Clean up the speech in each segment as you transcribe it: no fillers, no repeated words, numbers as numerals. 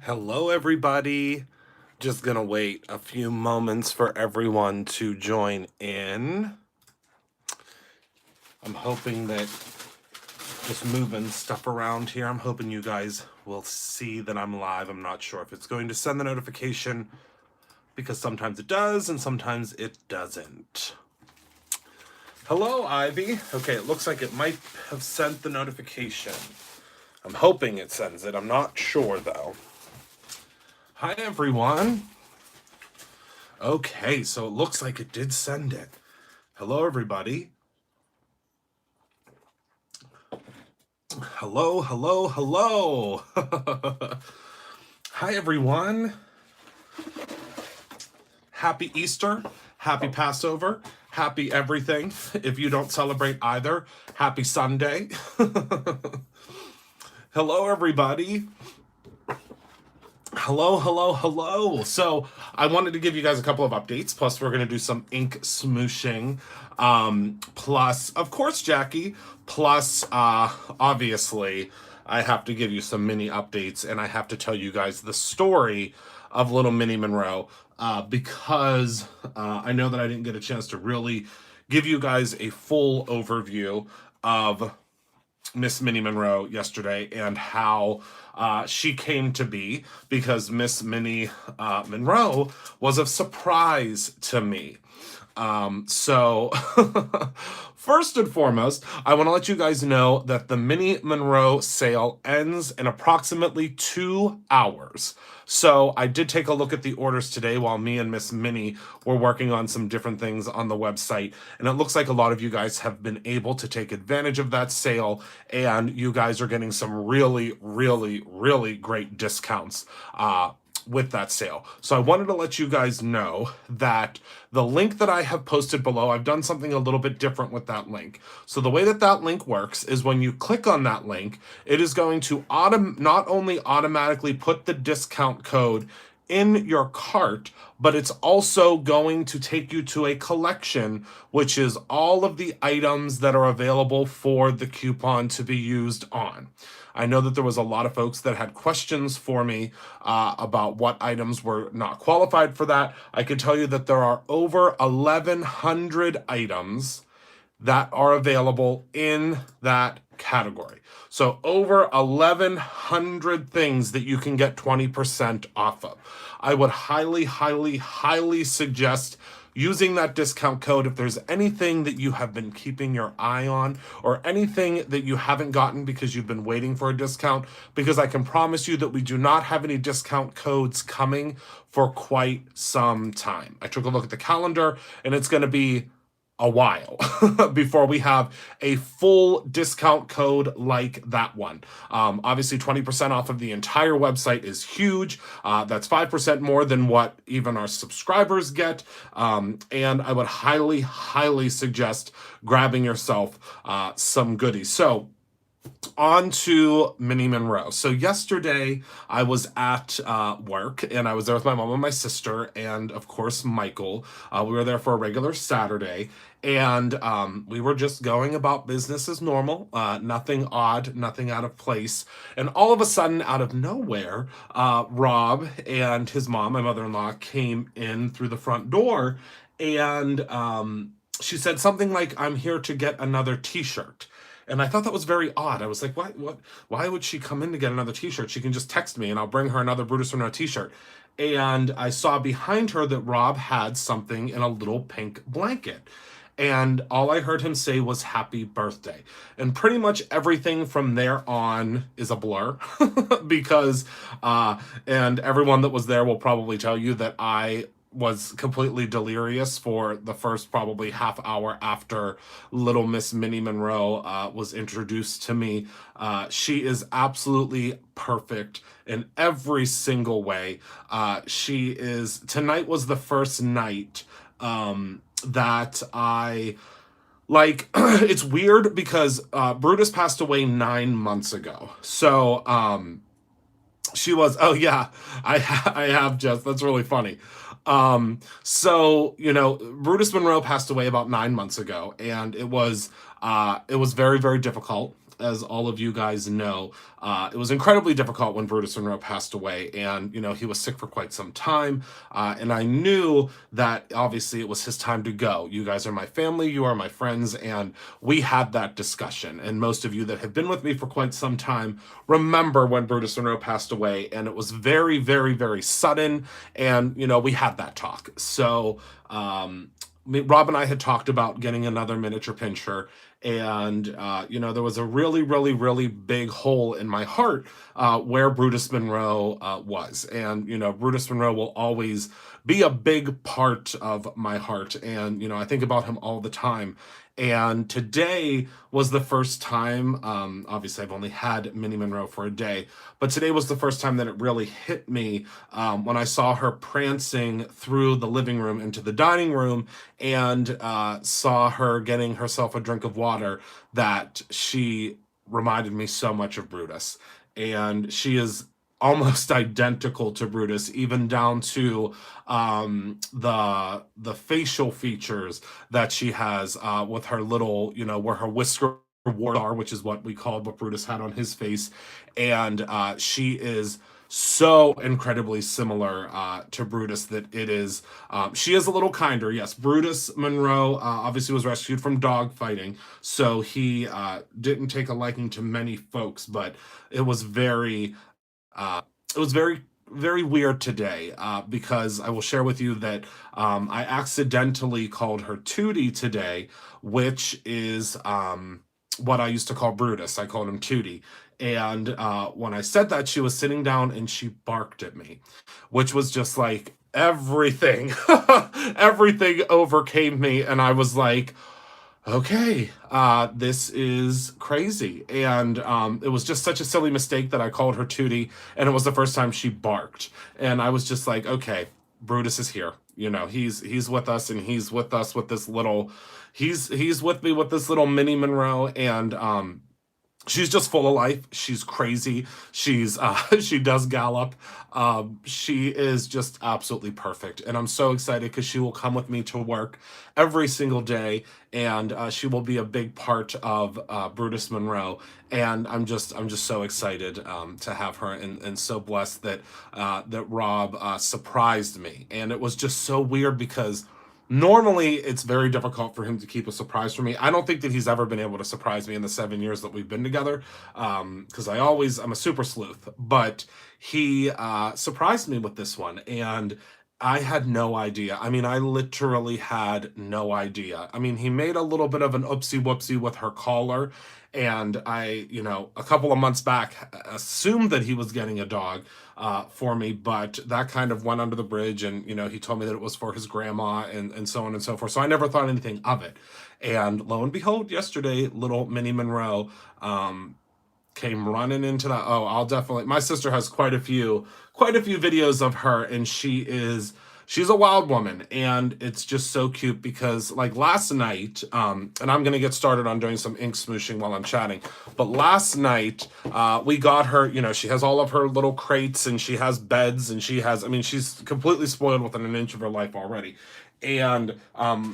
Hello, everybody. Just gonna wait a few moments for everyone to join in. I'm hoping that just moving stuff around here, I'm hoping you guys will see that I'm live. I'm not sure if it's going to send the notification because sometimes it does and sometimes it doesn't. Hello, Ivy. Okay, it looks like it might have sent the notification. I'm hoping it sends it. I'm not sure, though. Hi, everyone. Okay, so it looks like it did send it. Hello, everybody. Hello, hello, hello. Hi, everyone. Happy Easter. Happy Passover. Happy everything. If you don't celebrate either, happy Sunday. Hello, everybody. Hello, hello, hello. So I wanted to give you guys a couple of updates. Plus, we're going to do some ink smooshing. Plus, of course, Jackie. Plus, obviously, I have to give you some mini updates, and I have to tell you guys the story of little Minnie Monroe because I know that I didn't get a chance to really give you guys a full overview of Miss Minnie Monroe yesterday and how she came to be, because Miss Minnie Monroe was a surprise to me. So first and foremost, I want to let you guys know that the Minnie Monroe sale ends in approximately 2 hours. So I did take a look at the orders today while me and Miss Minnie were working on some different things on the website, and it looks like a lot of you guys have been able to take advantage of that sale, and you guys are getting some really, really, really great discounts with that sale. So I wanted to let you guys know that the link that I have posted below, I've done something a little bit different with that link. So the way that that link works is when you click on that link, it is going to not only automatically put the discount code in your cart, but it's also going to take you to a collection, which is all of the items that are available for the coupon to be used on. I know that there was a lot of folks that had questions for me about what items were not qualified for that. I can tell you that there are over 1,100 items that are available in that category. So over 1,100 things that you can get 20% off of. I would highly, highly, highly suggest using that discount code if there's anything that you have been keeping your eye on or anything that you haven't gotten because you've been waiting for a discount, because I can promise you that we do not have any discount codes coming for quite some time. I took a look at the calendar, and it's going to be a while before we have a full discount code like that one. Obviously, 20% off of the entire website is huge. That's 5% more than what even our subscribers get. And I would highly, highly suggest grabbing yourself some goodies. So, on to Minnie Monroe. So yesterday I was at work, and I was there with my mom and my sister, and of course Michael. We were there for a regular Saturday, and we were just going about business as normal. Nothing odd, nothing out of place. And all of a sudden, out of nowhere, Rob and his mom, my mother-in-law, came in through the front door, and she said something like, "I'm here to get another t-shirt." And I thought that was very odd. I was like, why would she come in to get another t-shirt? She can just text me and I'll bring her another Brutus Monroe t-shirt. And I saw behind her that Rob had something in a little pink blanket. And all I heard him say was happy birthday. And pretty much everything from there on is a blur because, and everyone that was there will probably tell you that I was completely delirious for the first probably half hour after little Miss Minnie Monroe was introduced to me. She is absolutely perfect in every single way. Tonight was the first night that I like. It's weird because Brutus passed away 9 months ago. So she was, oh yeah, I have just, that's really funny. So, Brutus Monroe passed away about 9 months ago, and it was very, very difficult. as all of you guys know, it was incredibly difficult when Brutus Monroe passed away, and he was sick for quite some time, and I knew that obviously it was his time to go. You guys are my family, you are my friends, and we had that discussion. And most of you that have been with me for quite some time remember when Brutus Monroe passed away, and it was very, very, very sudden, and we had that talk. So Rob and I had talked about getting another miniature pinscher, and there was a really, really, really big hole in my heart where Brutus Monroe was, and Brutus Monroe will always be a big part of my heart, and I think about him all the time. And today was the first time, obviously I've only had Minnie Monroe for a day, but today was the first time that it really hit me when I saw her prancing through the living room into the dining room, and saw her getting herself a drink of water, that she reminded me so much of Brutus. And she is almost identical to Brutus, even down to the facial features that she has with her little, where her whisker warts are, which is what we called what Brutus had on his face. And she is so incredibly similar to Brutus that it is. She is a little kinder. Yes, Brutus Monroe obviously was rescued from dog fighting, so he didn't take a liking to many folks, but it was very it was very, very weird today because I will share with you that I accidentally called her Tootie today, which is what I used to call Brutus. I called him Tootie. And when I said that, she was sitting down and she barked at me, which was just like everything, everything overcame me. And I was like, okay, this is crazy. And it was just such a silly mistake that I called her Tootie, and it was the first time she barked. And I was just like, okay, Brutus is here. He's with us, and he's with us with this little, he's with me with this little Minnie Monroe, and she's just full of life. She's crazy. She's she does gallop. She is just absolutely perfect, and I'm so excited because she will come with me to work every single day, and she will be a big part of Brutus Monroe. And I'm just so excited to have her, and so blessed that that Rob surprised me. And it was just so weird because normally it's very difficult for him to keep a surprise from me. I don't think that he's ever been able to surprise me in the 7 years that we've been together, because I'm a super sleuth. But he surprised me with this one, and I had no idea. I mean, I literally had no idea. I mean, he made a little bit of an oopsie whoopsie with her collar, and I, a couple of months back, assumed that he was getting a dog for me, but that kind of went under the bridge, and he told me that it was for his grandma, and so on and so forth. So I never thought anything of it. And lo and behold, yesterday, little Minnie Monroe came running into that. Oh, I'll definitely. My sister has quite a few videos of her, and she's a wild woman, and it's just so cute because like last night, and I'm gonna get started on doing some ink smooshing while I'm chatting, but last night we got her, she has all of her little crates, and she has beds, and she's completely spoiled within an inch of her life already. And I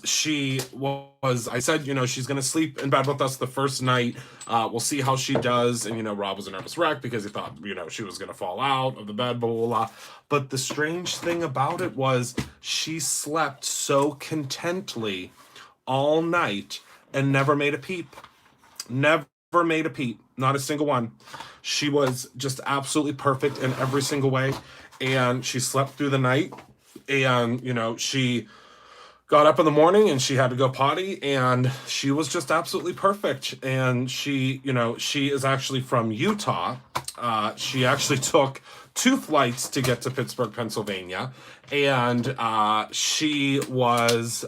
said, she's going to sleep in bed with us the first night. We'll see how she does. And, Rob was a nervous wreck because he thought, she was going to fall out of the bed, blah, blah, blah. But the strange thing about it was she slept so contently all night and never made a peep. Never made a peep. Not a single one. She was just absolutely perfect in every single way. And she slept through the night. And, she got up in the morning and she had to go potty, and she was just absolutely perfect. And she is actually from Utah. She actually took 2 flights to get to Pittsburgh, Pennsylvania. And she was,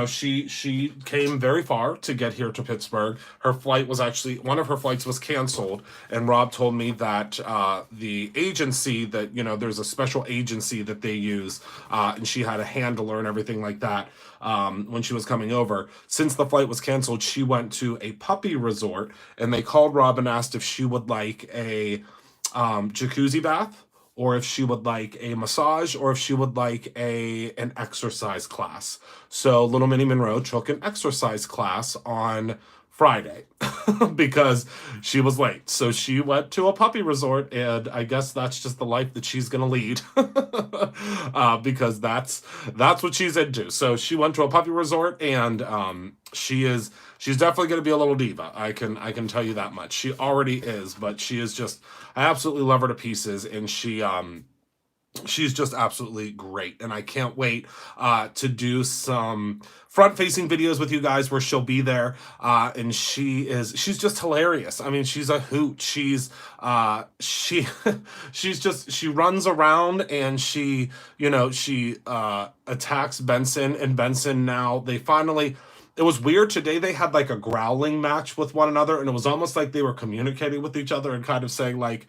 she came very far to get here to Pittsburgh. One of her flights was canceled, and Rob told me that the agency that, there's a special agency that they use, and she had a handler and everything like that when she was coming over. Since the flight was canceled, she went to a puppy resort, and they called Rob and asked if she would like a jacuzzi bath, or if she would like a massage, or if she would like an exercise class. So little Minnie Monroe took an exercise class on Friday because she was late. So she went to a puppy resort, and I guess that's just the life that she's gonna lead, because that's what she's into. So she went to a puppy resort, and she's definitely gonna be a little diva. I can tell you that much. She already is, but she is just, I absolutely love her to pieces, and she's just absolutely great, and I can't wait to do some front-facing videos with you guys where she'll be there, and she's just hilarious. I mean, she's a hoot. She she runs around, and she attacks Benson, and Benson, now they finally. It was weird today. They had like a growling match with one another, and it was almost like they were communicating with each other and kind of saying like,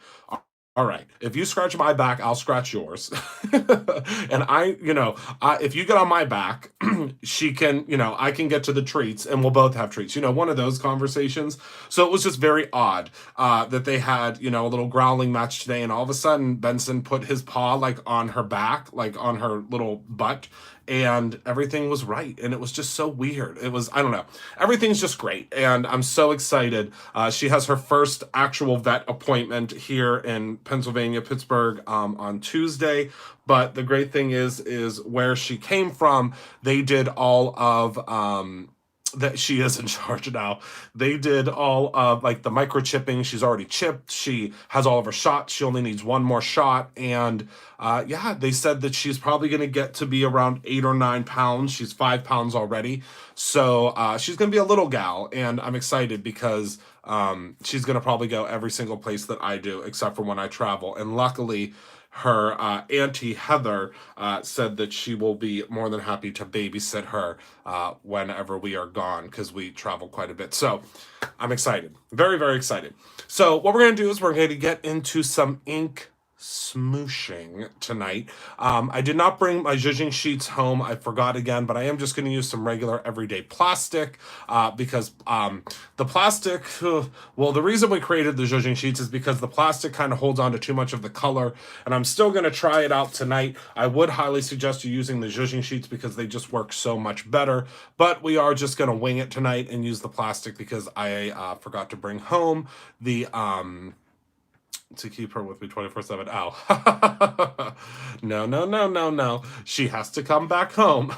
all right, if you scratch my back, I'll scratch yours. And if you get on my back, I can get to the treats, and we'll both have treats. One of those conversations. So it was just very odd that they had, a little growling match today, and all of a sudden Benson put his paw like on her back, like on her little butt, and everything was right, and it was just so weird. It was, I don't know, everything's just great, and I'm so excited. She has her first actual vet appointment here in Pennsylvania, Pittsburgh, on Tuesday. But the great thing is where she came from, they did all of that. She is in charge now. They did all of like the microchipping. She's already chipped. She has all of her shots. She only needs one more shot. And yeah, they said that she's probably going to get to be around 8 or 9 pounds. She's 5 pounds already. So she's going to be a little gal. And I'm excited because she's going to probably go every single place that I do, except for when I travel. And luckily, her auntie Heather said that she will be more than happy to babysit her whenever we are gone, because we travel quite a bit. So I'm excited. Very, very excited. So what we're going to do is we're going to get into some ink smooshing tonight. I did not bring my zhuzhing sheets home. I forgot again, but I am just going to use some regular everyday plastic because the plastic, well, the reason we created the zhuzhing sheets is because the plastic kind of holds on to too much of the color, and I'm still going to try it out tonight. I would highly suggest you using the zhuzhing sheets because they just work so much better, but we are just going to wing it tonight and use the plastic because I forgot to bring home the to keep her with me 24/7. Ow. No, no, no, no, no. She has to come back home.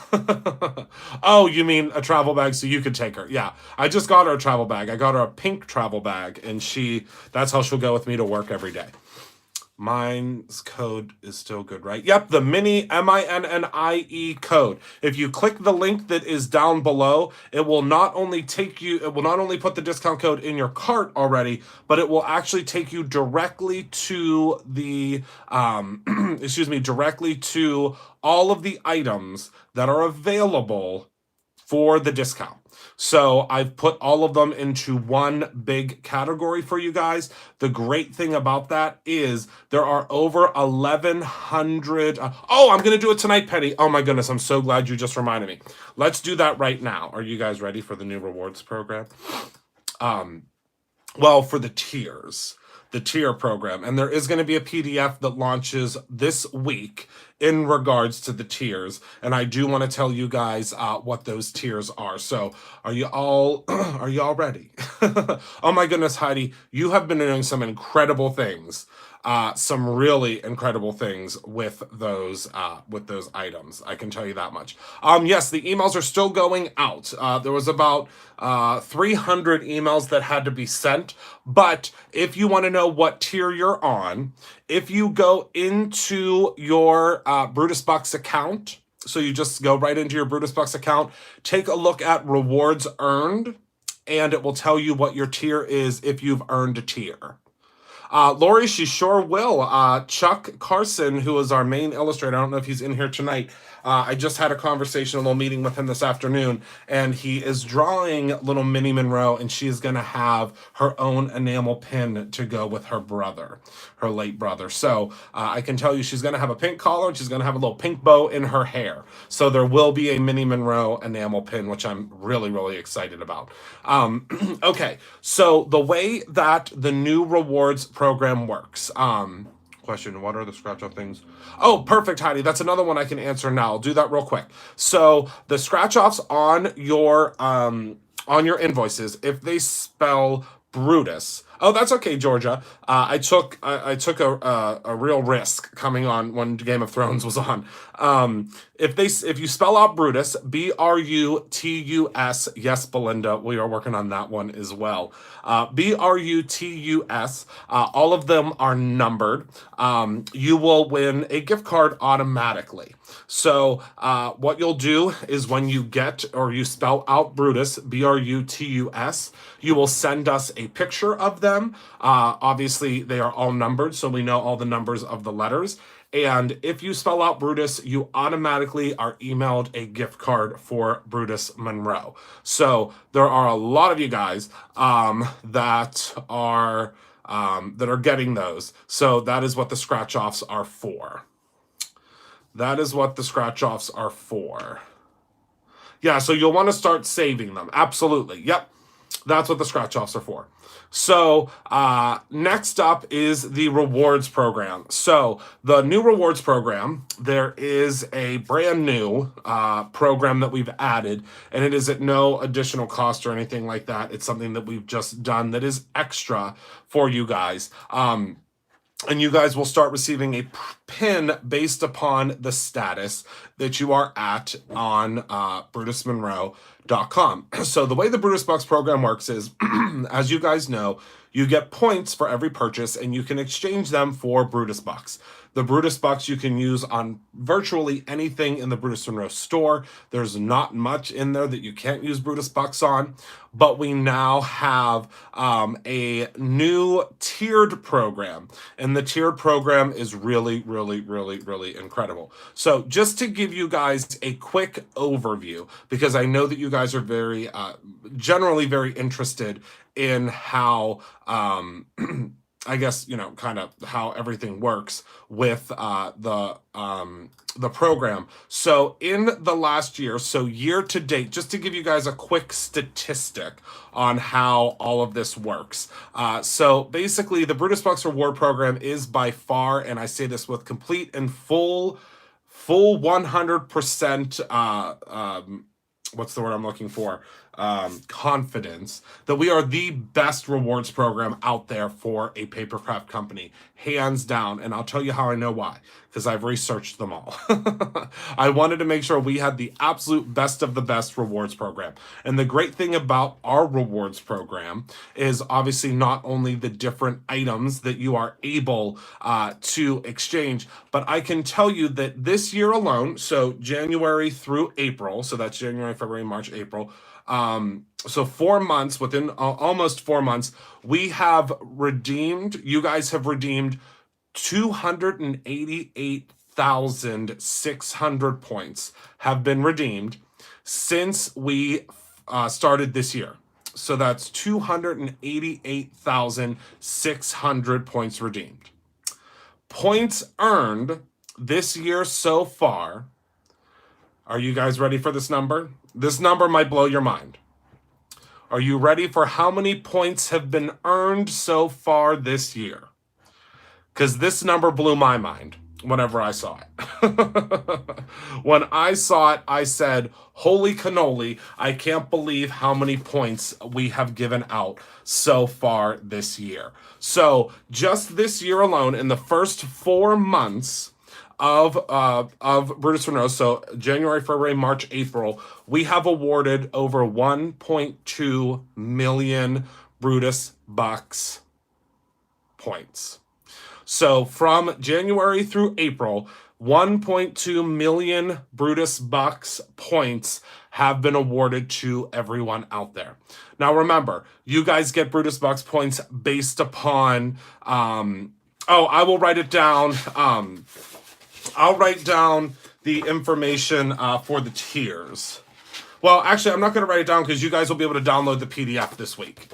Oh, you mean a travel bag so you could take her? Yeah. I just got her a travel bag. I got her a pink travel bag, and that's how she'll go with me to work every day. Mine's code is still good, right? Yep, the Minnie, MINNIE code. If you click the link that is down below, it will not only put the discount code in your cart already, but it will actually take you directly to the, directly to all of the items that are available for the discount. So I've put all of them into one big category for you guys. The great thing about that is there are over 1,100. Oh, I'm going to do it tonight, Penny. Oh my goodness, I'm so glad you just reminded me. Let's do that right now. Are you guys ready for the new rewards program? Well, for the tier program. And there is going to be a PDF that launches this week in regards to the tiers. And I do want to tell you guys what those tiers are. So are you all ready? Oh my goodness, Heidi, you have been doing some incredible things. Some really incredible things with those items. I can tell you that much. Yes, the emails are still going out. There was about 300 emails that had to be sent. But if you want to know what tier you're on, if you go into your Brutus Bucks account, so you just go right into your Brutus Bucks account, take a look at rewards earned, and it will tell you what your tier is if you've earned a tier. Lori, she sure will. Chuck Carson, who is our main illustrator, I don't know if he's in here tonight. I just had a conversation, a little meeting with him this afternoon, and he is drawing little Minnie Monroe, and she is going to have her own enamel pin to go with her brother, her late brother. So I can tell you she's going to have a pink collar, and she's going to have a little pink bow in her hair. So there will be a Minnie Monroe enamel pin, which I'm really, really excited about. Okay, so the way that the new rewards program works. Question, what are the scratch off things? Oh, perfect, Heidi. That's another one I can answer now. I'll do that real quick. So the scratch offs on your on your invoices, if they spell Brutus. Oh, that's okay, Georgia. I took a real risk coming on when Game of Thrones was on. If you spell out Brutus, Brutus, yes, Belinda, we are working on that one as well. Brutus, all of them are numbered. You will win a gift card automatically. So what you'll do is when you get or you spell out Brutus, Brutus, you will send us a picture of them. Obviously, they are all numbered, so we know all the numbers of the letters. And if you spell out Brutus, you automatically are emailed a gift card for Brutus Monroe. So there are a lot of you guys that are getting those. So that is what the scratch offs are for. That is what the scratch offs are for. Yeah, so you'll want to start saving them. Absolutely. Yep. That's what the scratch offs are for. So next up is the rewards program. So the new rewards program, there is a brand new program that we've added, and it is at no additional cost or anything like that. It's something that we've just done that is extra for you guys. And you guys will start receiving a pin based upon the status that you are at on BrutusMonroe.com. So the way the Brutus Bucks program works is, as you guys know, you get points for every purchase, and you can exchange them for Brutus Bucks. The Brutus Bucks you can use on virtually anything in the Brutus Monroe store. There's not much in there that you can't use Brutus Bucks on, but we now have a new tiered program, and the tiered program is really, really, really, really incredible. So just to give you guys a quick overview, because I know that you guys are very, generally very interested in how, I guess, kind of how everything works with the program. So in the last year, so year to date, just to give you guys a quick statistic on how all of this works. So basically, the Brutus Bucks Reward Program is by far, and I say this with complete and full 100%, what's the word I'm looking for? Confidence that we are the best rewards program out there for a papercraft company, hands down. And I'll tell you how I know why, because I've researched them all. I wanted to make sure we had the absolute best of the best rewards program. And the great thing about our rewards program is obviously not only the different items that you are able to exchange, but I can tell you that this year alone, so January through April, so that's January, February, March, April, so 4 months, within almost 4 months, you guys have redeemed 288,600 points have been redeemed since we started this year. So that's 288,600 points redeemed. Points earned this year so far. Are you guys ready for this number? This number might blow your mind. Are you ready for how many points have been earned so far this year? Because this number blew my mind whenever I saw it. When I saw it, I said, holy cannoli, I can't believe how many points we have given out so far this year. So just this year alone, in the first 4 months of Brutus Monroe, so January, February, March, April, we have awarded over 1.2 million Brutus Bucks points. So from January through April, 1.2 million Brutus Bucks points have been awarded to everyone out there. Now remember, you guys get Brutus Bucks points based upon, I will write it down. I'll write down the information for the tiers. Well, actually, I'm not going to write it down because you guys will be able to download the PDF this week.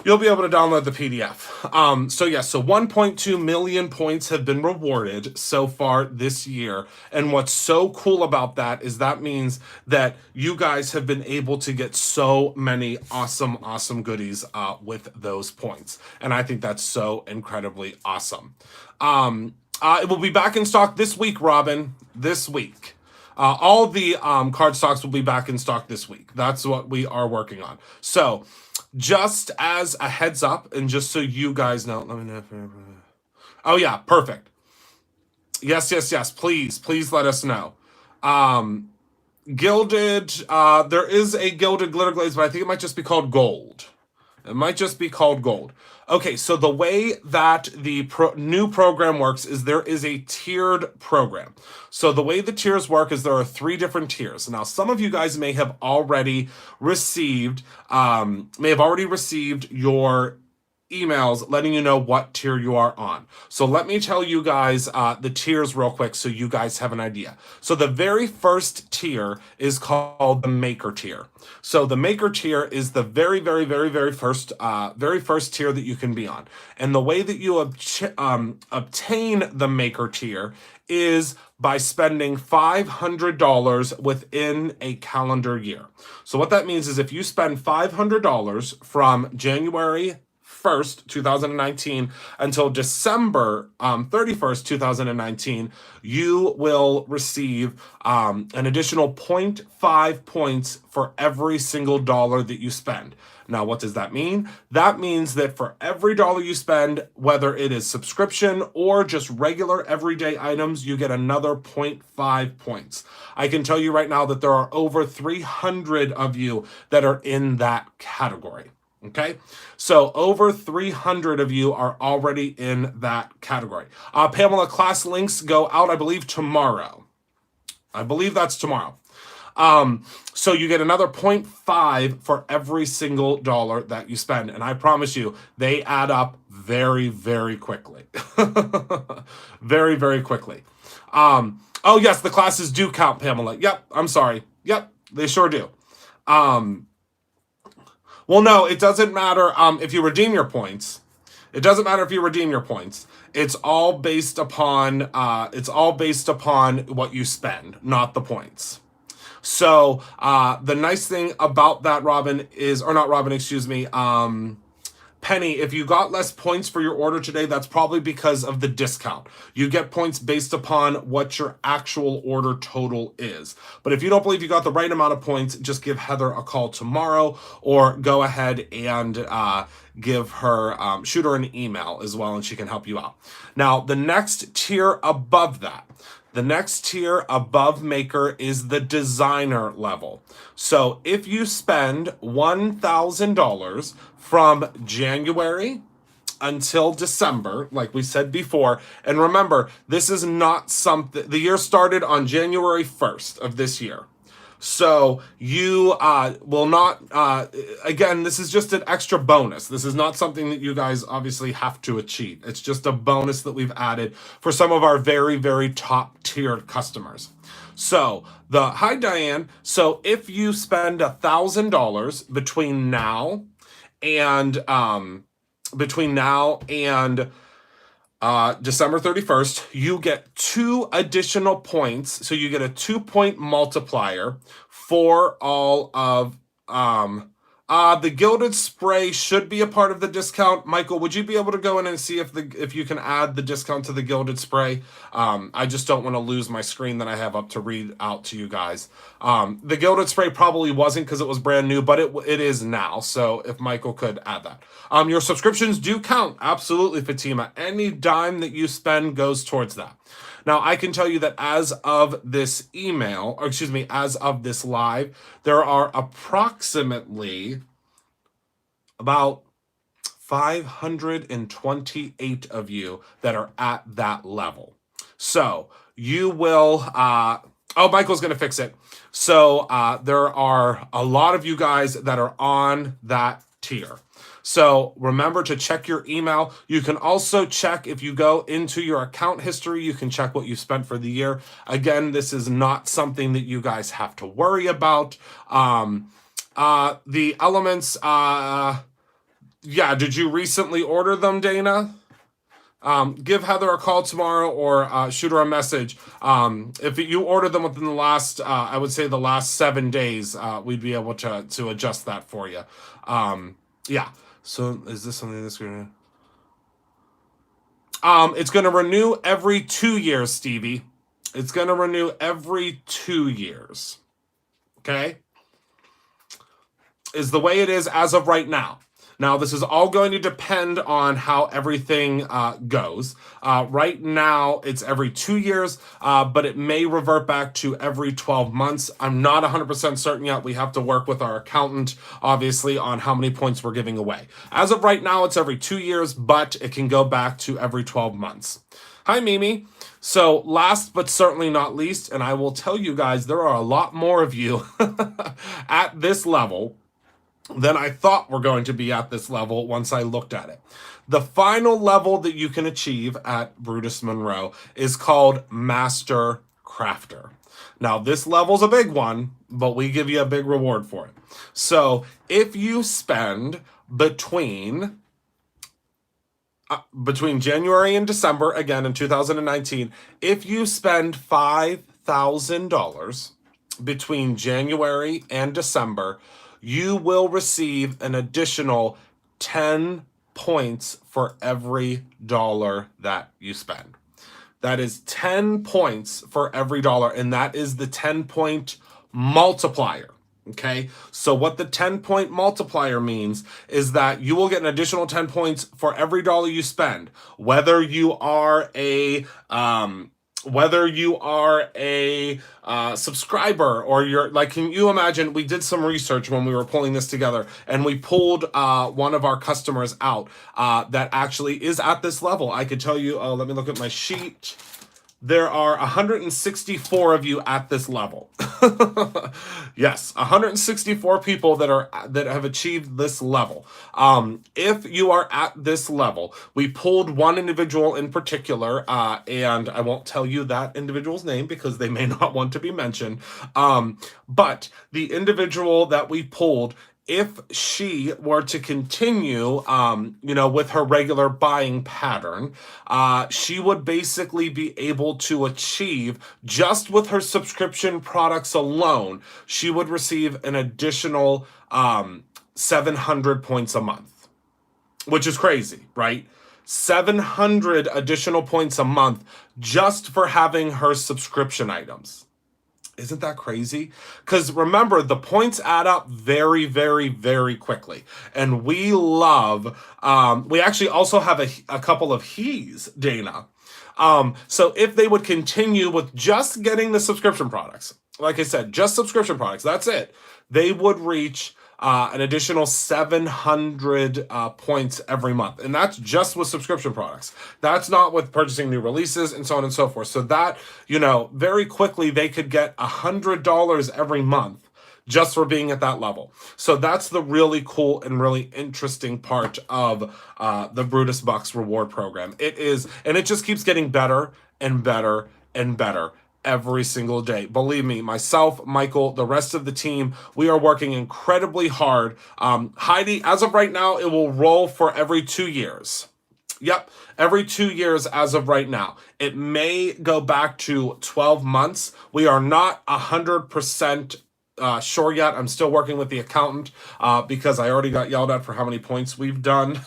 You'll be able to download the PDF. So 1.2 million points have been rewarded so far this year. And what's so cool about that is that means that you guys have been able to get so many awesome goodies with those points. And I think that's so incredibly awesome. It will be back in stock this week, Robin. This week. all the card stocks will be back in stock this week. That's what we are working on. So just as a heads up, and just so you guys know, let me know. Oh yeah, perfect. Yes, yes, yes. Please, please let us know. Gilded, there is a gilded glitter glaze, but I think it might just be called gold. It might just be called gold. Okay, so the way that the new program works is there is a tiered program. So the way the tiers work is there are 3 different tiers. Now, some of you guys may have already received your emails letting you know what tier you are on. So let me tell you guys the tiers real quick so you guys have an idea. So the very first tier is called the maker tier. So the maker tier is the very first tier that you can be on. And the way that you obtain the maker tier is by spending $500 within a calendar year. So what that means is if you spend $500 from January 1st, 2019 until December 31st, 2019, you will receive an additional zero point 0.5 points for every single dollar that you spend. Now, what does that mean? That means that for every dollar you spend, whether it is subscription or just regular everyday items, you get another 0.5 points. I can tell you right now that there are over 300 of you that are in that category. Okay, so over 300 of you are already in that category. Pamela, class links go out, I believe, tomorrow. I believe that's tomorrow. So you get another 0.5 for every single dollar that you spend. And I promise you, they add up very quickly. Very quickly. Oh, yes, the classes do count, Pamela. Yep, I'm sorry. Yep, they sure do. Well, no, it doesn't matter if you redeem your points. It doesn't matter if you redeem your points. It's all based upon what you spend, not the points. So the nice thing about that, Robin, is, or not Robin, excuse me, Penny, if you got less points for your order today, that's probably because of the discount. You get points based upon what your actual order total is. But if you don't believe you got the right amount of points, just give Heather a call tomorrow, or go ahead and shoot her an email as well, and she can help you out. Now, the next tier above that, the next tier above maker is the designer level. So if you spend $1,000 from January until December, like we said before, and remember, this is not something, the year started on January 1st of this year. So you will not, again, this is just an extra bonus. This is not something that you guys obviously have to achieve. It's just a bonus that we've added for some of our very top tiered customers. So hi Diane. So if you spend $1,000 between now and December 31st, you get 2 additional points. So you get a 2-point multiplier for all of the gilded spray should be a part of the discount. Michael, would you be able to go in and see if you can add the discount to the gilded spray? I just don't want to lose my screen that I have up to read out to you guys. The gilded spray probably wasn't because it was brand new, but it is now. So if Michael could add that. Your subscriptions do count. Absolutely, Fatima. Any dime that you spend goes towards that. Now, I can tell you that as of this as of this live, there are approximately about 528 of you that are at that level. So you will, Michael's going to fix it. So there are a lot of you guys that are on that tier. So remember to check your email. You can also check, if you go into your account history, you can check what you spent for the year. Again, this is not something that you guys have to worry about. The elements, did you recently order them, Dana? Give Heather a call tomorrow, or shoot her a message. If you order them within the last, I would say the last 7 days, we'd be able to adjust that for you. Yeah. So is this something that's going to... it's going to renew every 2 years, Stevie. It's going to renew every 2 years. Okay? Is the way it is as of right now. Now, this is all going to depend on how everything goes. Right now, it's every 2 years, but it may revert back to every 12 months. I'm not 100% certain yet. We have to work with our accountant, obviously, on how many points we're giving away. As of right now, it's every 2 years, but it can go back to every 12 months. Hi, Mimi. So last but certainly not least, and I will tell you guys, there are a lot more of you at this level than I thought were going to be at this level once I looked at it. The final level that you can achieve at Brutus Monroe is called Master Crafter. Now, this level's a big one, but we give you a big reward for it. So if you spend between January and December, again in 2019, if you spend $5,000 between January and December, you will receive an additional 10 points for every dollar that you spend. That is 10 points for every dollar, and that is the 10-point multiplier. Okay, so what the 10-point multiplier means is that you will get an additional 10 points for every dollar you spend, whether you are a subscriber or you're like, can you imagine, we did some research when we were pulling this together and we pulled one of our customers out that actually is at this level. I could tell you, let me look at my sheet. There are 164 of you at this level. Yes, 164 people that have achieved this level. If you are at this level, we pulled one individual in particular, and I won't tell you that individual's name because they may not want to be mentioned. But the individual that we pulled, if she were to continue, with her regular buying pattern, she would basically be able to achieve, just with her subscription products alone, she would receive an additional 700 points a month, which is crazy, right? 700 additional points a month just for having her subscription items. Isn't that crazy? Because remember, the points add up very, very, very quickly. And we love, we actually also have a couple of he's, Dana. So if they would continue with just getting the subscription products, like I said, just subscription products, that's it, they would reach an additional 700 points every month. And that's just with subscription products. That's not with purchasing new releases and so on and so forth. So that, very quickly they could get $100 every month just for being at that level. So that's the really cool and really interesting part of the Brutus Bucks reward program. It is, and it just keeps getting better and better and better every single day. Believe me, myself, Michael, the rest of the team, we are working incredibly hard. Heidi, as of right now, it will roll for every 2 years. Yep, every 2 years as of right now. It may go back to 12 months. We are not 100% sure yet. I'm still working with the accountant because I already got yelled at for how many points we've done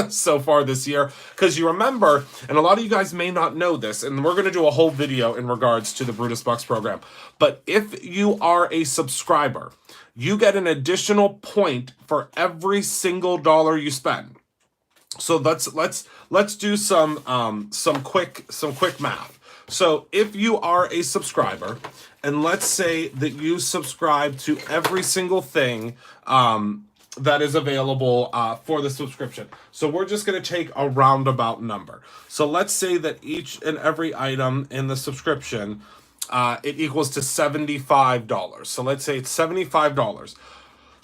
so far this year. Because you remember, and a lot of you guys may not know this, and we're going to do a whole video in regards to the Brutus Bucks program. But if you are a subscriber, you get an additional point for every single dollar you spend. So let's do some quick math. So if you are a subscriber, and let's say that you subscribe to every single thing that is available for the subscription. So we're just going to take a roundabout number. So let's say that each and every item in the subscription, it equals to $75. So let's say it's $75.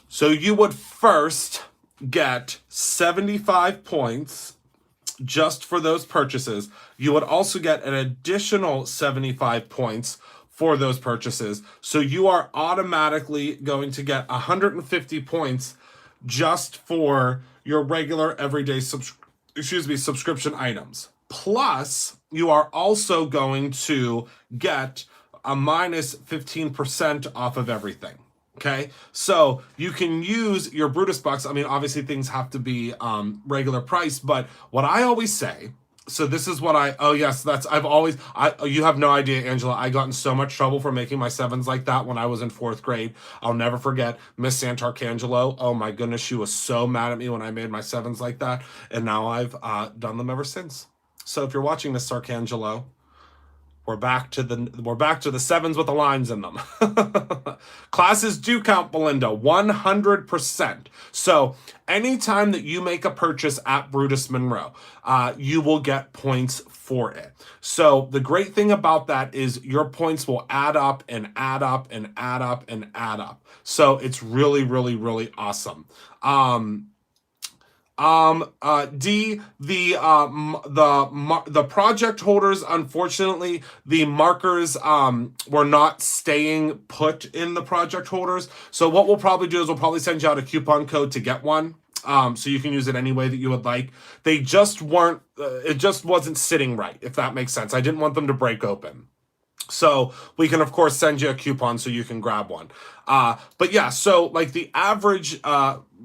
So you would first get 75 points just for those purchases. You would also get an additional 75 points for those purchases. So you are automatically going to get 150 points just for your regular everyday subscription items. Plus, you are also going to get a minus 15% off of everything. Okay, so you can use your Brutus Bucks. I mean, obviously things have to be regular price, but what I always say So this is what oh yes, you have no idea, Angela. I got in so much trouble for making my sevens like that when I was in fourth grade. I'll never forget Miss Santarcangelo. Oh my goodness, she was so mad at me when I made my sevens like that. And now I've done them ever since. So if you're watching this, Sarcangelo, we're back to the sevens with the lines in them. Classes do count, Belinda, 100%. So anytime that you make a purchase at Brutus Monroe, you will get points for it. So the great thing about that is your points will add up and add up and add up and add up. So it's really, really, really awesome. D, the project holders, unfortunately, the markers were not staying put in the project holders. So what we'll probably do is we'll probably send you out a coupon code to get one. So you can use it any way that you would like. They just weren't, it just wasn't sitting right, if that makes sense. I didn't want them to break open. So we can, of course, send you a coupon so you can grab one. But yeah, so like the average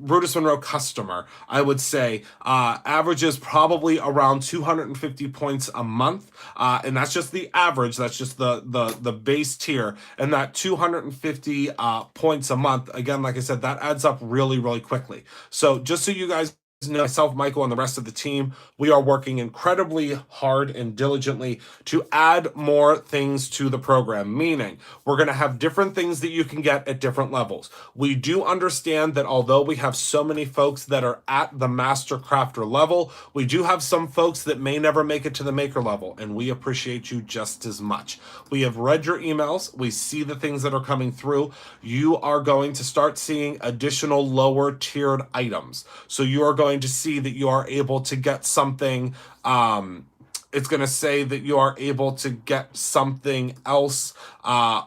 Brutus Monroe customer, I would say, averages probably around 250 points a month. And that's just the average. That's just the base tier. And that 250 points a month, again, like I said, that adds up really, really quickly. So just so you guys know, myself, Michael, and the rest of the team, we are working incredibly hard and diligently to add more things to the program, meaning we're going to have different things that you can get at different levels. We do understand that although we have so many folks that are at the Master Crafter level, we do have some folks that may never make it to the Maker level, and we appreciate you just as much. We have read your emails. We see the things that are coming through. You are going to start seeing additional lower tiered items. So you are going to see that you are able to get something. It's going to say that you are able to get something else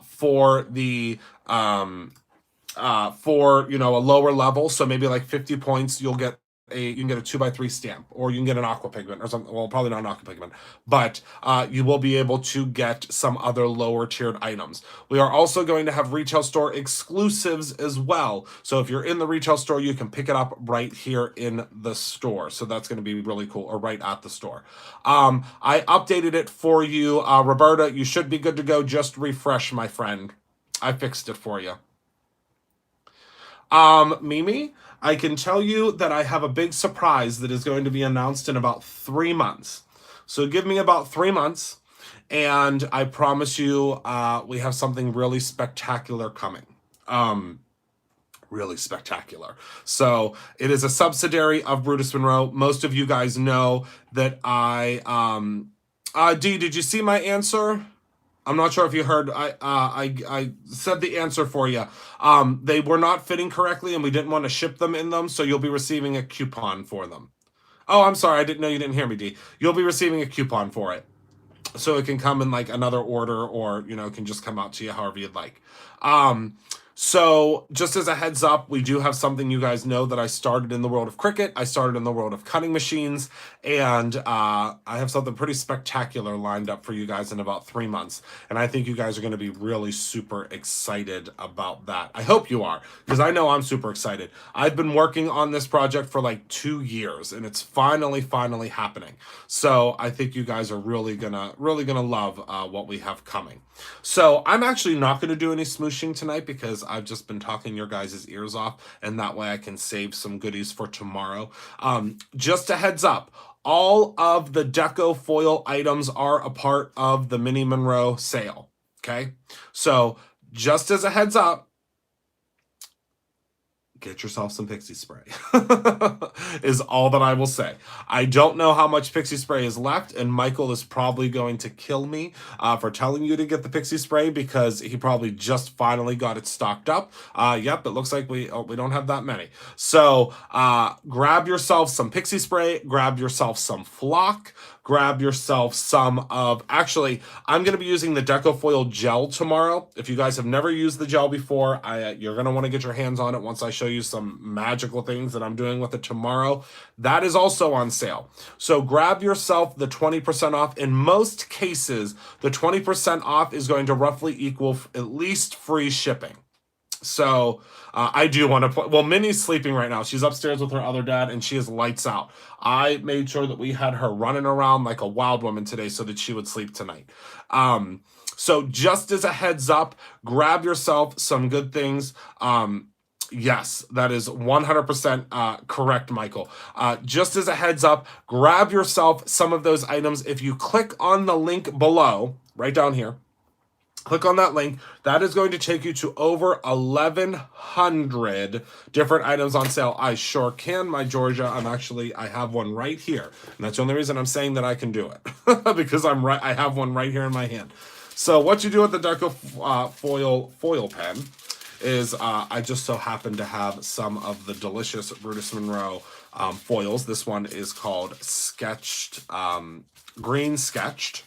for the for a lower level. So maybe like 50 points, you can get a 2x3 stamp, or you can get an aqua pigment or something. Well, probably not an aqua pigment, but you will be able to get some other lower tiered items. We are also going to have retail store exclusives as well. So if you're in the retail store, you can pick it up right here in the store. So that's going to be really cool, or right at the store. I updated it for you, Roberta. You should be good to go. Just refresh, my friend. I fixed it for you. Mimi, I can tell you that I have a big surprise that is going to be announced in about 3 months. So give me about 3 months, and I promise you we have something really spectacular coming. Really spectacular. So it is a subsidiary of Brutus Monroe. Most of you guys know that Dee, did you see my answer? I'm not sure if you heard. I said the answer for you. They were not fitting correctly, and we didn't want to ship them in them, so you'll be receiving a coupon for them. Oh, I'm sorry. I didn't know you didn't hear me, D. You'll be receiving a coupon for it, so it can come in like another order, or it can just come out to you however you'd like. So just as a heads up, we do have something you guys know that I started in the world of Cricut. I started in the world of cutting machines, and I have something pretty spectacular lined up for you guys in about 3 months. And I think you guys are going to be really super excited about that. I hope you are, because I know I'm super excited. I've been working on this project for like 2 years, and it's finally happening. So I think you guys are really gonna love what we have coming. So I'm actually not going to do any smooshing tonight, because I've just been talking your guys' ears off, and that way I can save some goodies for tomorrow. Just a heads up, all of the deco foil items are a part of the Minnie Monroe sale. Okay, so just as a heads up, get yourself some pixie spray is all that I will say. I don't know how much pixie spray is left, and Michael is probably going to kill me for telling you to get the pixie spray, because he probably just finally got it stocked up. Yep, it looks like we don't have that many. So grab yourself some pixie spray, grab yourself some flock, grab yourself some of, actually, I'm going to be using the Deco Foil gel tomorrow. If you guys have never used the gel before, you're going to want to get your hands on it once I show you some magical things that I'm doing with it tomorrow. That is also on sale. So grab yourself the 20% off. In most cases, the 20% off is going to roughly equal at least free shipping. So I do want to play. Well, Minnie's sleeping right now. She's upstairs with her other dad, and she is lights out. I made sure that we had her running around like a wild woman today so that she would sleep tonight. So just as a heads up, grab yourself some good things. Yes, that is 100% correct, Michael. Just as a heads up, grab yourself some of those items. If you click on the link below, right down here, click on that link. That is going to take you to over 1,100 different items on sale. I sure can, my Georgia. I have one right here. And that's the only reason I'm saying that I can do it. Because I have one right here in my hand. So what you do with the Deco foil pen is I just so happen to have some of the delicious Brutus Monroe foils. This one is called Sketched, Green Sketched.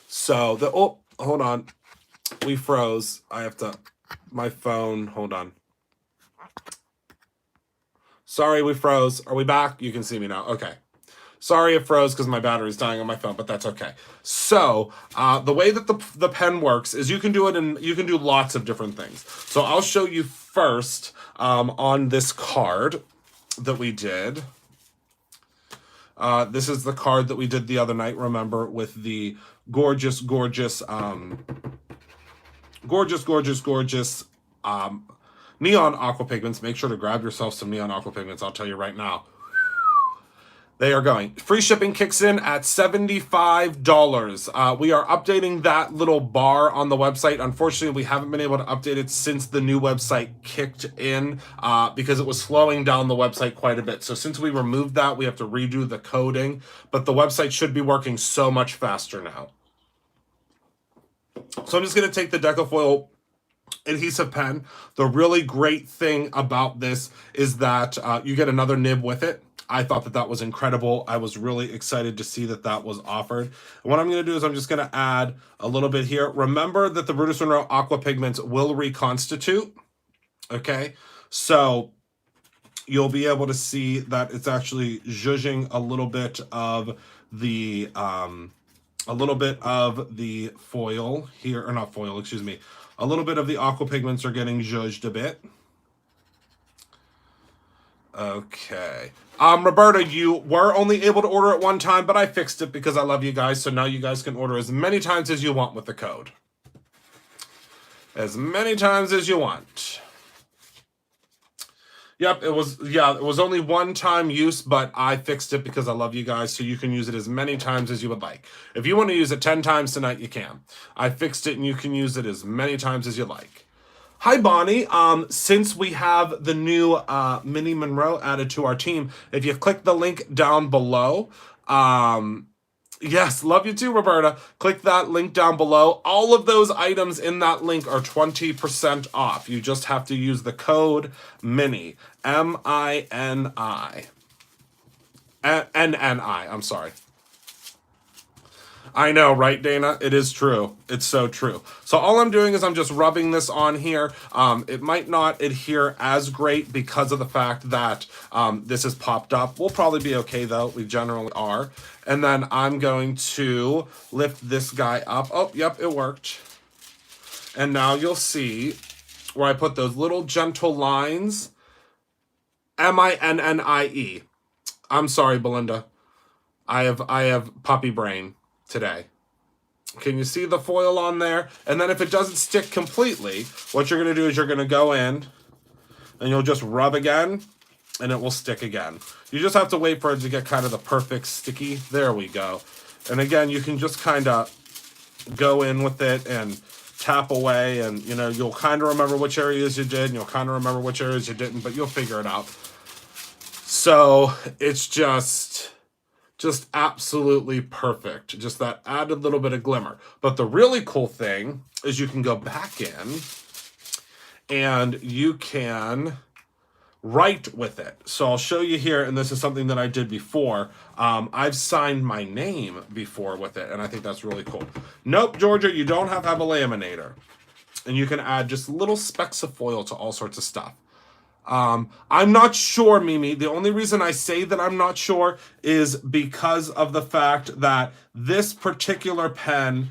So hold on. We froze. My phone, hold on. Sorry, we froze. Are we back? You can see me now. Okay. Sorry it froze because my battery's dying on my phone, but that's okay. So the way that the pen works is you can do lots of different things. So I'll show you first on this card that we did. This is the card that we did the other night, remember, with the gorgeous neon aqua pigments. Make sure to grab yourself some neon aqua pigments. I'll tell you right now. They are going. Free shipping kicks in at $75. We are updating that little bar on the website. Unfortunately, we haven't been able to update it since the new website kicked in because it was slowing down the website quite a bit. So since we removed that, we have to redo the coding. But the website should be working so much faster now. So I'm just going to take the Decofoil adhesive pen. The really great thing about this is that you get another nib with it. I thought that was incredible. I was really excited to see that was offered. And what I'm going to do is I'm just going to add a little bit here. Remember that the Brutus Monroe aqua pigments will reconstitute. Okay, so you'll be able to see that it's actually zhuzhing a little bit of the foil here, or not foil, excuse me. A little bit of the aqua pigments are getting zhuzhed a bit. Okay. Roberta, you were only able to order it one time, but I fixed it because I love you guys, so now you guys can order as many times as you want with the code. As many times as you want. Yep, it was only one time use, but I fixed it because I love you guys, so you can use it as many times as you would like. If you want to use it 10 times tonight, you can. I fixed it, and you can use it as many times as you like. Hi, Bonnie. Since we have the new Minnie Monroe added to our team, if you click the link down below, yes, love you too, Roberta. Click that link down below. All of those items in that link are 20% off. You just have to use the code MINNI, M-I-N-I. N-N-I, I'm sorry. I know, right, Dana? It is true. It's so true. So all I'm doing is I'm just rubbing this on here. It might not adhere as great because of the fact that this is popped up. We'll probably be okay, though. We generally are. And then I'm going to lift this guy up. Oh, yep, it worked. And now you'll see where I put those little gentle lines. M-I-N-N-I-E. I'm sorry, Belinda. I have puppy brain today. Can you see the foil on there? And then if it doesn't stick completely, what you're going to do is you're going to go in and you'll just rub again and it will stick again. You just have to wait for it to get kind of the perfect sticky. There we go. And again, you can just kind of go in with it and tap away, and you know, you'll kind of remember which areas you did and you'll kind of remember which areas you didn't, but you'll figure it out. So it's just absolutely perfect. Just that added little bit of glimmer. But the really cool thing is you can go back in and you can write with it. So I'll show you here, and this is something that I did before. I've signed my name before with it, and I think that's really cool. Nope, Georgia, you don't have to have a laminator. And you can add just little specks of foil to all sorts of stuff. I'm not sure, Mimi. The only reason I say that I'm not sure is because of the fact that this particular pen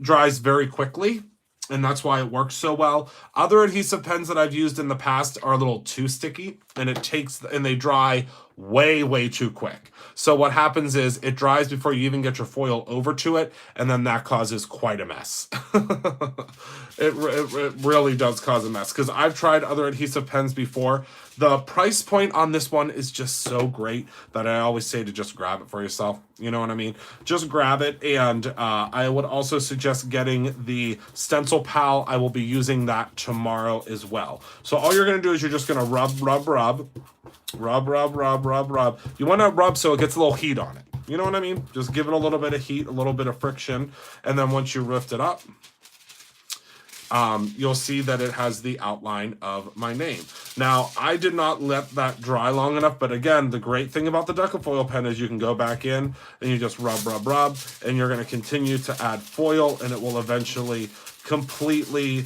dries very quickly. and that's why it works so well. Other adhesive pens that I've used in the past are a little too sticky, and they dry way too quick. So what happens is it dries before you even get your foil over to it, and then that causes quite a mess. It really does cause a mess, because I've tried other adhesive pens before. The price point on this one is just so great that I always say to just grab it for yourself. You know what I mean? Just grab it. And I would also suggest getting the Stencil Pal. I will be using that tomorrow as well. So all you're going to do is you're just going to rub. You want to rub so it gets a little heat on it. You know what I mean? Just give it a little bit of heat, a little bit of friction. And then once you lift it up, you'll see that it has the outline of my name. Now, I did not let that dry long enough, but again, the great thing about the Decafoil pen is you can go back in and you just rub, and you're going to continue to add foil, and it will eventually completely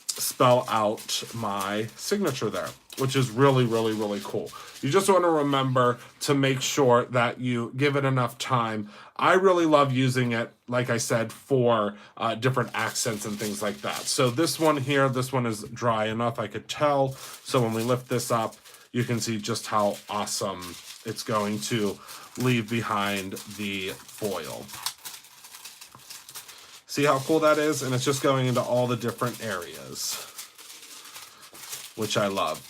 spell out my signature there, which is really cool. You just want to remember to make sure that you give it enough time. I really love using it, like I said, for different accents and things like that. So this one here, this one is dry enough, I could tell. So when we lift this up, you can see just how awesome it's going to leave behind the foil. See how cool that is? And it's just going into all the different areas, which I love.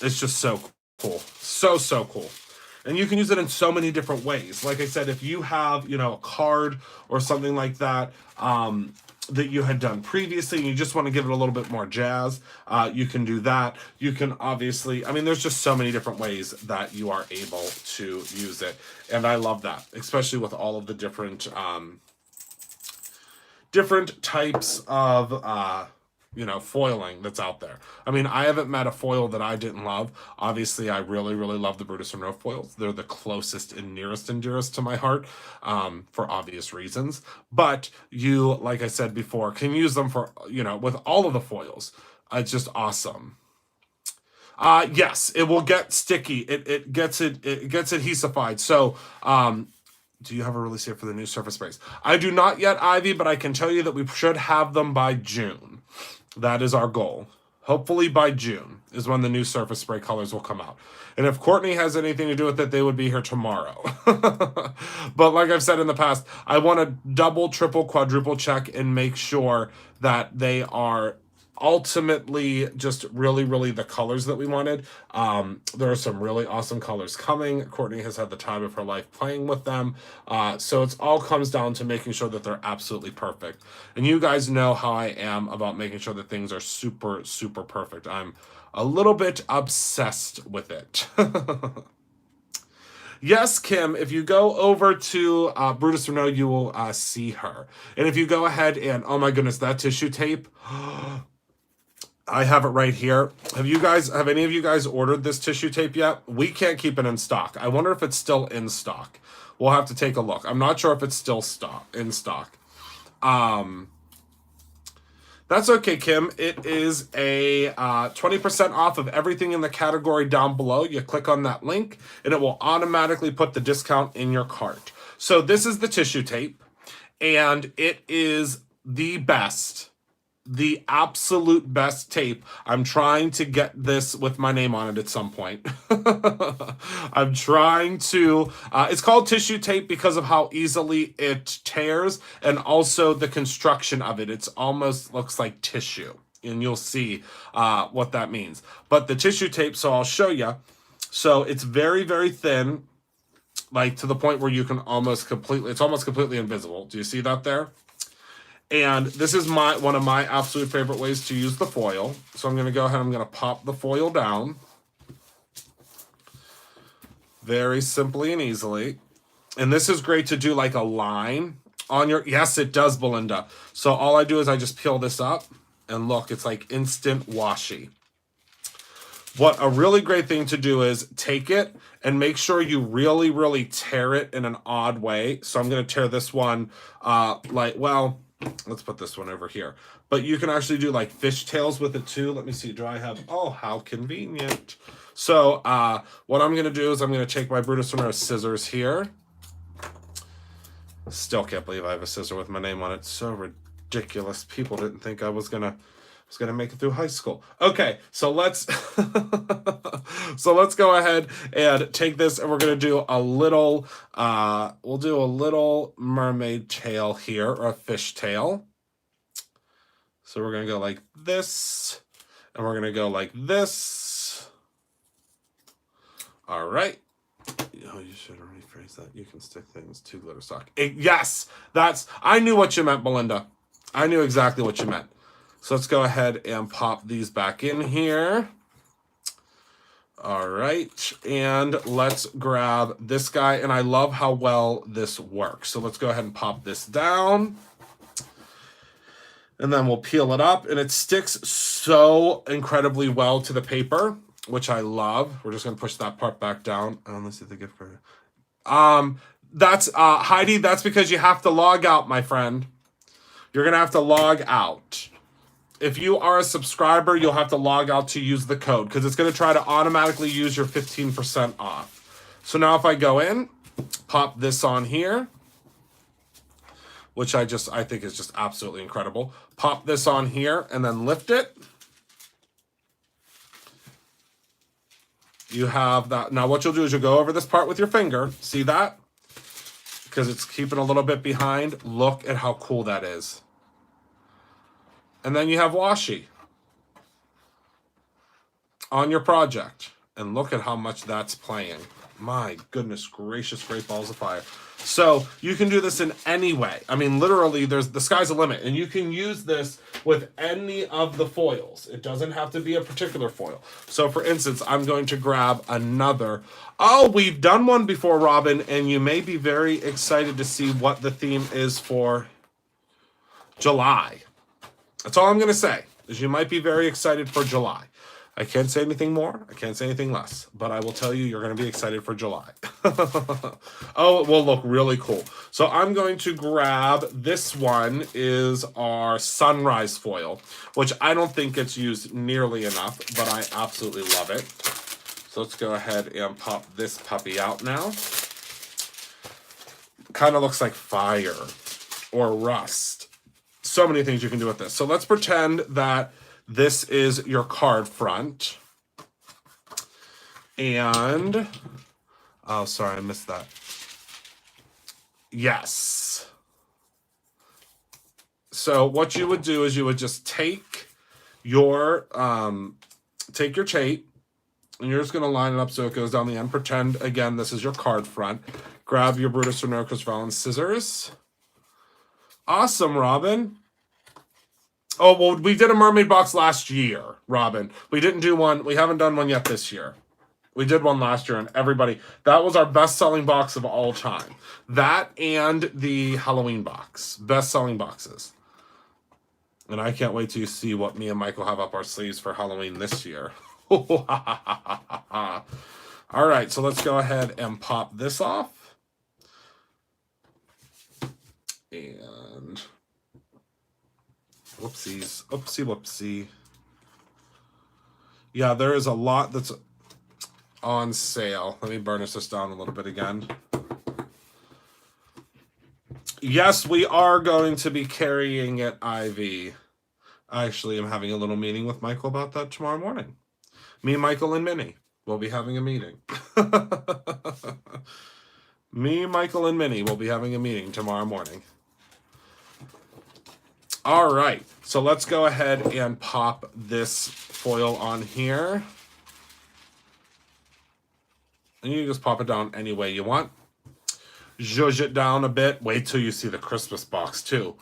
It's just so cool. So cool. And you can use it in so many different ways. Like I said, if you have, a card or something like that that you had done previously and you just want to give it a little bit more jazz, you can do that. You can obviously, there's just so many different ways that you are able to use it. And I love that, especially with all of the different types of foiling that's out there. I haven't met a foil that I didn't love. Obviously, I really love the Brutus Monroe foils. They're the closest and nearest and dearest to my heart, for obvious reasons. But you, like I said before, can use them for, with all of the foils. It's just awesome. Yes, it will get sticky. It gets adhesified. So, do you have a release date for the new surface sprays? I do not yet, Ivy, but I can tell you that we should have them by June. That is our goal. Hopefully by June is when the new surface spray colors will come out. And if Courtney has anything to do with it, they would be here tomorrow. But like I've said in the past, I want to double, triple, quadruple check and make sure that they are ultimately just really the colors that we wanted. There are some really awesome colors coming. Courtney has had the time of her life playing with them. So it's all comes down to making sure that they're absolutely perfect. And you guys know how I am about making sure that things are super perfect. I'm a little bit obsessed with it. Yes, Kim, if you go over to Brutus Monroe, you will see her. And if you go ahead and, oh my goodness, that tissue tape, I have it right here. Have any of you guys ordered this tissue tape yet? We can't keep it in stock. I wonder if it's still in stock. We'll have to take a look. I'm not sure if it's still in stock. That's okay, Kim. It is a 20% off of everything in the category down below. You click on that link, and it will automatically put the discount in your cart. So this is the tissue tape, and it is the absolute best tape. I'm trying to get this with my name on it at some point. I'm trying to, it's called tissue tape because of how easily it tears and also the construction of it. It's almost looks like tissue, and you'll see what that means. But the tissue tape, so I'll show you. So it's very thin, like to the point where you can it's almost completely invisible. Do you see that there? And this is one of my absolute favorite ways to use the foil. So I'm going to go ahead, I'm going to pop the foil down. Very simply and easily. And this is great to do like a line on your, yes, it does, Belinda. So all I do is I just peel this up, and look, it's like instant washi. What a really great thing to do is take it and make sure you really tear it in an odd way. So I'm going to tear this one let's put this one over here. But you can actually do like fishtails with it too. Let me see. Do I have... Oh, how convenient. So what I'm going to do is I'm going to take my Brutus Monroe scissors here. Still can't believe I have a scissor with my name on it. So Ridiculous. People didn't think I was gonna make it through high school. Okay, so let's so let's go ahead and take this, and we're gonna do a little we'll do a little mermaid tail here, or a fish tail. So we're gonna go like this, and we're gonna go like this. All right. Oh, you should rephrase that. You can stick things to glitter sock. Yes, I knew what you meant, Belinda. I knew exactly what you meant. So let's go ahead and pop these back in here. All right, and let's grab this guy, and I love how well this works. So let's go ahead and pop this down, and then we'll peel it up, and it sticks so incredibly well to the paper, which I love. We're just gonna push that part back down. Let's see the gift card. That's Heidi, that's because you have to log out, my friend. You're gonna have to log out. If you are a subscriber, you'll have to log out to use the code, because it's gonna try to automatically use your 15% off. So now if I go in, pop this on here, which I think is just absolutely incredible. Pop this on here and then lift it. You have that. Now what you'll do is you'll go over this part with your finger. See that? Because it's keeping a little bit behind. Look at how cool that is. And then you have washi on your project. And look at how much that's playing. My goodness gracious, great balls of fire. So you can do this in any way. I mean, literally, the sky's the limit. And you can use this with any of the foils. It doesn't have to be a particular foil. So for instance, I'm going to grab another. Oh, we've done one before, Robin, and you may be very excited to see what the theme is for July. That's all I'm going to say, is you might be very excited for July. I can't say anything more. I can't say anything less. But I will tell you, you're going to be excited for July. Oh, it will look really cool. So I'm going to grab, this one is our sunrise foil, which I don't think gets used nearly enough, but I absolutely love it. So let's go ahead and pop this puppy out now. Kind of looks like fire or rust. So many things you can do with this. So let's pretend that this is your card front. And, oh, sorry, I missed that. Yes. So what you would do is you would just take your tape, and you're just going to line it up so it goes down the end. Pretend, again, this is your card front. Grab your Brutus Renault Valens scissors. Awesome, Robin. Oh, well, we did a mermaid box last year, Robin. We didn't do one. We haven't done one yet this year. We did one last year, and everybody, that was our best-selling box of all time. That and the Halloween box. Best-selling boxes. And I can't wait till you see what me and Michael have up our sleeves for Halloween this year. All right, so let's go ahead and pop this off. And whoopsies. Oopsie whoopsie. Yeah, there is a lot that's on sale. Let me burnish this down a little bit again. Yes, we are going to be carrying it IV. I actually am having a little meeting with Michael about that tomorrow morning. Me, Michael, and Minnie will be having a meeting. Me, Michael, and Minnie will be having a meeting tomorrow morning. All right, so let's go ahead and pop this foil on here. And you can just pop it down any way you want. Zhuzh it down a bit. Wait till you see the Christmas box, too.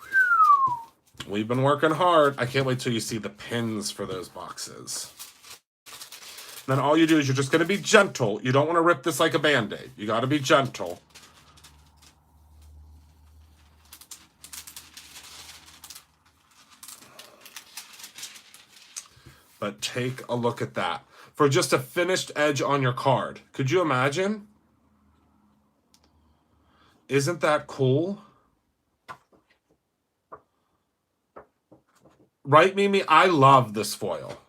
We've been working hard. I can't wait till you see the pins for those boxes. Then all you do is you're just going to be gentle. You don't want to rip this like a Band-Aid. You got to be gentle. But take a look at that. For just a finished edge on your card. Could you imagine? Isn't that cool? Right, Mimi? I love this foil.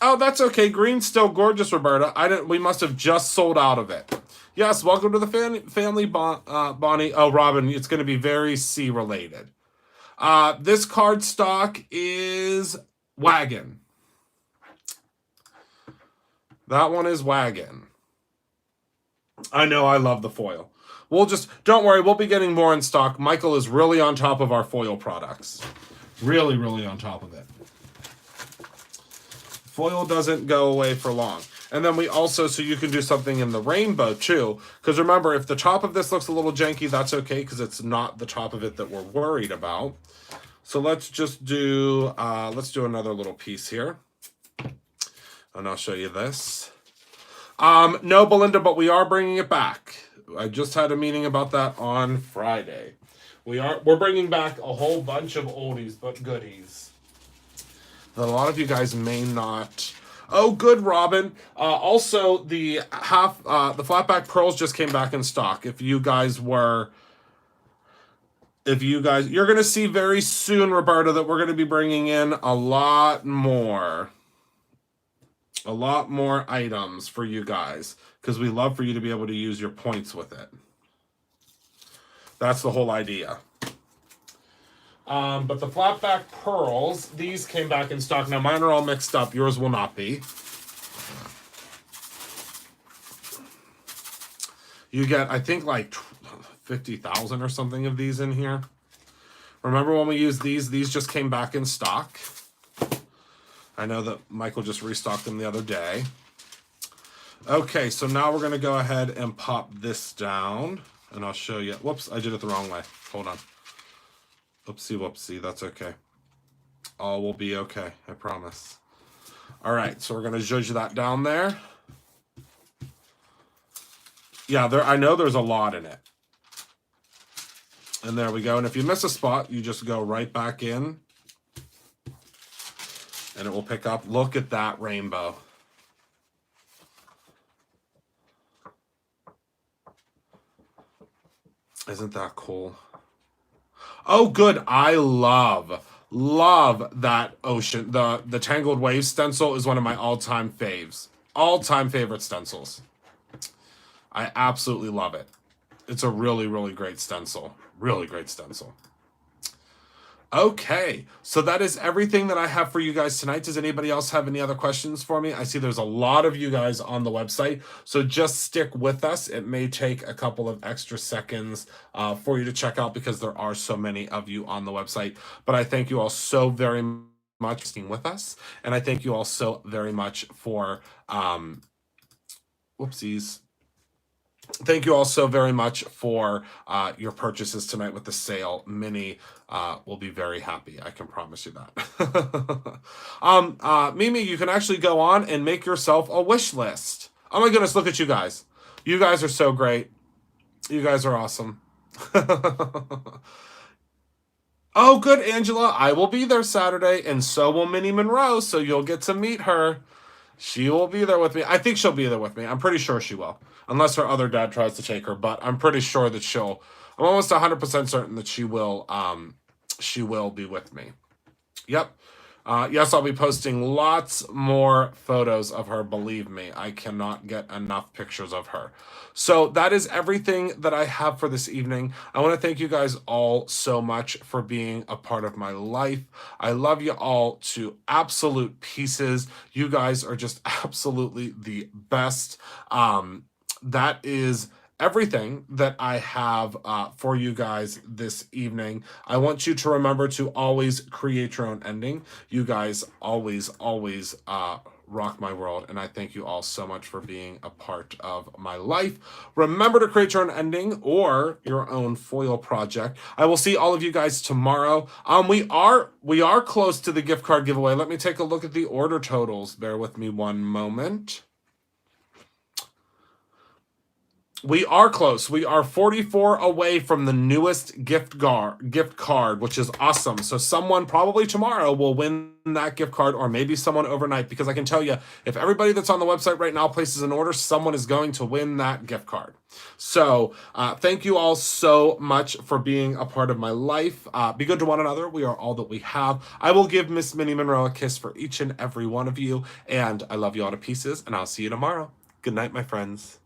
Oh, that's okay. Green's still gorgeous, Roberta. I didn't. We must have just sold out of it. Yes, welcome to the family, Bonnie. Oh, Robin, it's going to be very C related. This card stock is Wagon. That one is Wagon. I know I love the foil. We'll just, don't worry, we'll be getting more in stock. Michael is really on top of our foil products. Really, really on top of it. Foil doesn't go away for long. And then we also, so you can do something in the rainbow too. Because remember, if the top of this looks a little janky, that's okay, because it's not the top of it that we're worried about. So let's just do, let's do another little piece here. And I'll show you this. No, Belinda, but we are bringing it back. I just had a meeting about that on Friday. We're bringing back a whole bunch of oldies but goodies that a lot of you guys may not. Oh, good, Robin. Also, the flatback pearls just came back in stock. You're going to see very soon, Roberta, that we're going to be bringing in a lot more items for you guys, because we love for you to be able to use your points with it. That's the whole idea. But the flatback pearls, these came back in stock. Now, mine are all mixed up. Yours will not be. You get, I think, like 50,000 or something of these in here. Remember when we used these? These just came back in stock. I know that Michael just restocked them the other day. Okay, so now we're going to go ahead and pop this down. And I'll show you. Whoops, I did it the wrong way. Hold on. Oopsie, whoopsie. That's okay. All will be okay. I promise. All right, so we're going to judge that down there. Yeah, I know there's a lot in it. And there we go. And if you miss a spot, you just go right back in. And it will pick up. Look at that rainbow. Isn't that cool? Oh, good. I love that ocean. The Tangled Wave stencil is one of my all-time faves. All-time favorite stencils. I absolutely love it. It's a really, really great stencil. Really great stencil. Okay, so that is everything that I have for you guys tonight. Does anybody else have any other questions for me? I see there's a lot of you guys on the website, so just stick with us. It may take a couple of extra seconds for you to check out, because there are so many of you on the website. But I thank you all so very much for being with us, and I thank you all so very much for whoopsies. Thank you all so very much for your purchases tonight with the sale. Minnie will be very happy. I can promise you that. Mimi, you can actually go on and make yourself a wish list. Oh my goodness, look at you guys. You guys are so great. You guys are awesome. Oh, good, Angela. I will be there Saturday, and so will Minnie Monroe, so you'll get to meet her. She will be there with me. I think she'll be there with me. I'm pretty sure she will. Unless her other dad tries to take her. But I'm pretty sure that I'm almost 100% certain that she will be with me. Yep. Yes, I'll be posting lots more photos of her. Believe me, I cannot get enough pictures of her. So that is everything that I have for this evening. I want to thank you guys all so much for being a part of my life. I love you all to absolute pieces. You guys are just absolutely the best. That is everything that I have for you guys this evening. I want you to remember to always create your own ending. You guys always rock my world, and I thank you all so much for being a part of my life. Remember to create your own ending or your own foil project. I will see all of you guys tomorrow. We are close to the gift card giveaway. Let me take a look at the order totals. Bear with me one moment. We are close. We are 44 away from the newest gift card, which is awesome. So someone probably tomorrow will win that gift card, or maybe someone overnight, because I can tell you, if everybody that's on the website right now places an order, someone is going to win that gift card. So thank you all so much for being a part of my life. Be good to one another. We are all that we have. I will give Miss Minnie Monroe a kiss for each and every one of you, and I love you all to pieces, and I'll see you tomorrow. Good night, my friends.